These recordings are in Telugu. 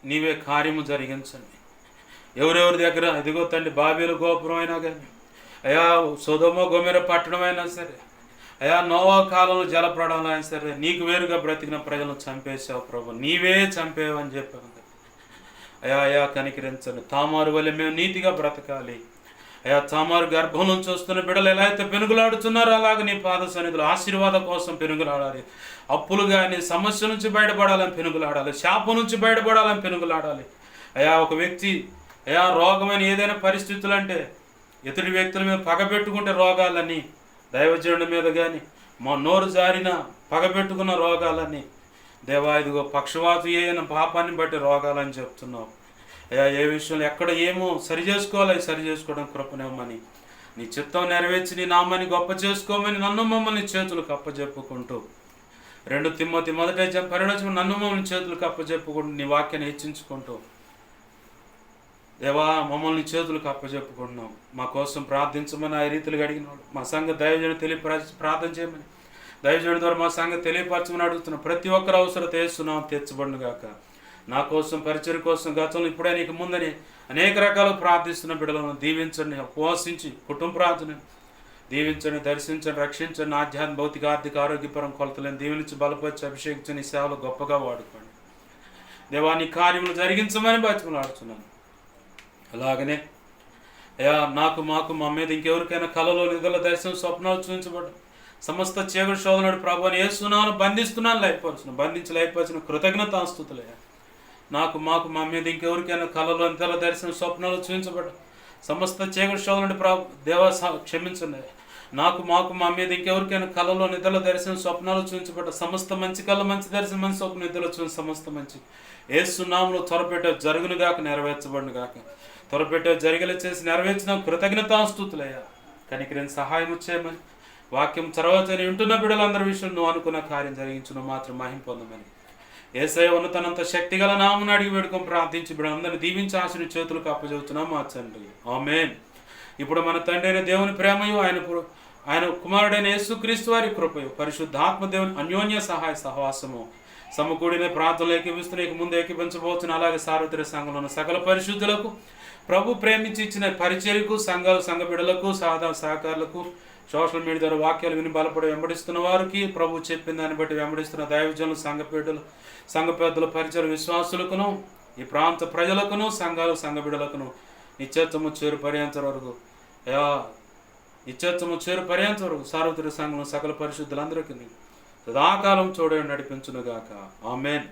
నీవే కార్యము జరిగించండి. ఎవరెవరి దగ్గర ఇదిగో తండ్రి బాబేలు గోపురం అయినా కానీ, అయా సొదొమ గొమెర పట్టణమైనా సరే, అయా నోవా కాలంలో జలప్రళయంలో అయినా సరే, నీకు వేరుగా బ్రతికిన ప్రజలను చంపేశావు ప్రభు, నీవే చంపేవు అని చెప్పావు. అయా అయా కనికరించండి. తామారు వల్ల మేము నీతిగా బ్రతకాలి. అయా తామారు గర్భం నుంచి వస్తున్న బిడ్డలు ఎలా అయితే పెనుగులాడుతున్నారో అలాగే నీ పాద సన్నిధిలో ఆశీర్వాదం కోసం పెనుగులాడాలి. అప్పులు కానీ సమస్య నుంచి బయటపడాలని పెనుగులాడాలి. శాపం నుంచి బయటపడాలని పెనుగులాడాలి. అయా ఒక వ్యక్తి అయా రోగమైన ఏదైనా పరిస్థితులు అంటే ఇతడి వ్యక్తుల మీద పగబెట్టుకుంటే రోగాలని, దైవజనుడి మీద కానీ మా నోరు జారిన పగబెట్టుకున్న రోగాలని, దేవా ఇదిగో పక్షవాతం అయిన పాపాన్ని బట్టి రోగాలని చెప్తున్నావు. అయ్యా ఏ విషయంలో ఎక్కడ ఏమో సరి చేసుకోవాలి, సరి చేసుకోవడం కృపనివ్వమని, నీ చిత్తం నెరవేర్చి నీ నామాన్ని గొప్ప చేసుకోమని నన్ను మమ్మల్ని చేతులకు అప్పచెప్పుకుంటూ 2 తిమోతి 1:12 నన్ను మమ్మల్ని చేతులకు అప్పచెప్పుకుంటూ నీ వాక్యాన్ని హెచ్చించుకుంటూ దేవా మమ్మల్ని చేతులకు అప్పచెప్పుకుంటున్నాం. మా కోసం ప్రార్థించమని ఆ రీతిలో అడిగినాడు. మా సంఘ దైవజనుడు ప్రార్థన చేయమని, దైవజనుడి ద్వారా మా సంఘం తెలియపరచమని అడుగుతున్నాం. ప్రతి ఒక్కరు అవసరం తీస్తున్నాం, తీర్చబడును గాక. నా కోసం, పరిచయం కోసం, గతంలో ఇప్పుడే నీకు ముందని అనేక రకాలు ప్రార్థిస్తున్న బిడ్డలను దీవించండి. ఉపవాసించి కుటుంబ ప్రార్థన దీవించండి, దర్శించండి, రక్షించండి. ఆధ్యాత్మిక, భౌతిక, ఆర్థిక, ఆరోగ్యపరం కొలతలను దీవించి బలపరిచి అభిషేకించని సేవలు గొప్పగా వాడుకోండి. దేవా నీ కార్యములు జరిగించమని బతిమలు ఆడుతున్నాను. అలాగనే అయ్యా నాకు మాకు మా మీద ఇంకెవరికైనా కళలో నిధుల దర్శనం స్వప్నాలు చూపించబడ్డ సమస్త చీకటి శోధనుడు ప్రభువుని యేసునామమున బంధిస్తున్నాను, లయపరచును, బంధించి లయపరచిన కృతజ్ఞతాస్తుతులయ్యా. నాకు మాకు మా మీద ఇంకెవరికైనా కళలో నిధుల దర్శనం స్వప్నాలు చూపించబడ్డ సమస్త చీకటి శోధనుడు దేవా క్షమించండి. నాకు మాకు మా మీద ఇంకెవరికైనా కళలో నిధుల దర్శనం స్వప్నాలు చూపించబడ్డ సమస్త మంచి కళ, మంచి దర్శనం, మంచి స్వప్న నిధులు చూసి సమస్త మంచి యేసునామములో త్వరపెట్టే జరుగును గాక, నెరవేర్చబడును గాక. త్వరపెట్టే జరిగేలా చేసి నెరవేర్చిన కృతజ్ఞతాస్తుతులయ్యా. కనికరిని సహాయం చేయమని, వాక్యం తర్వాత వింటున్న బిడ్డలందరి విషయం నువ్వు అనుకున్న కార్యం జరిగించును మాత్రం మహిమ పొందమని యేసయ్య ఉన్నతనంత శక్తి గల నామమున అడిగి వేడుకొని ప్రార్థించి బిడ్డలందరినీ దీవించి ఆశని చేతులకు అప్పచెబుతున్నాం మా తండ్రి. ఆమేన్. ఇప్పుడు మన తండ్రి అయిన దేవుని ప్రేమయు ఆయన కుమారుడైన యేసుక్రీస్తు వారి కృపయు పరిశుద్ధాత్మ దేవుని అన్యోన్య సహాయ సహవాసము సమకూడిన ప్రార్థనలు ఏకీపిస్తున్న ముందు ఏకీపించబోతున్న అలాగే సార్వత్రిక సంఘంలో ఉన్న సకల పరిశుద్ధులకు ప్రభు ప్రేమించి ఇచ్చిన పరిచర్యకు, సంఘ బిడ్డలకు, సహకారులకు, సోషల్ మీడియా ద్వారా వాక్యాలు విని బలపడి వెంబడిస్తున్న వారికి, ప్రభు చెప్పిన దాన్ని బట్టి వెంబడిస్తున్న దైవజనులు, సంఘ పెద్దలు, పరిచయ విశ్వాసులకును, ఈ ప్రాంత ప్రజలకును, సంఘ బిడ్డలకును నిత్యత్వము చేరు పర్యంత వరకు సార్వత్రిక సంఘంలో సకల పరిశుద్ధులందరికీ సదాకాలం చూడే నడిపించునుగాక. ఆమేన్.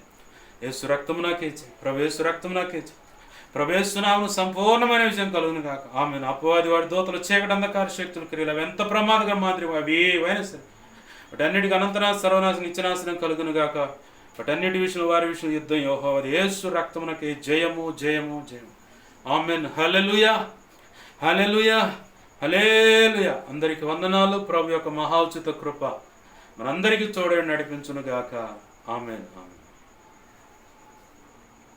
యేసు రక్తము నాకేచి, ప్రవేశు రక్తము నాకేచి, ప్రవేశనామను సంపూర్ణమైన విజయం కలుగును గాక. ఆమేన్. అపవాది వాడి దూతలు, చీకటి, అంధకార శక్తులు, క్రియలు అవి ఎంత ప్రమాదకర మాదిరి అవి ఏవైనా సరే వాటన్నిటికీ అనంతనాశ సర్వనాశనం నిత్యనాశనం కలుగును గాక. వాటన్నిటి విషయంలో వారి విషయం యుద్ధం యెహోవాది. యేసు రక్తమునకే జయము, జయము, జయము. ఆమేన్. హల్లెలూయా, హల్లెలూయా, హల్లెలూయా. అందరికి వందనాలు. ప్రభు యొక్క మహోచిత కృప మనందరికీ తోడే నడిపించును గాక. ఆమేన్. ఆమేన్.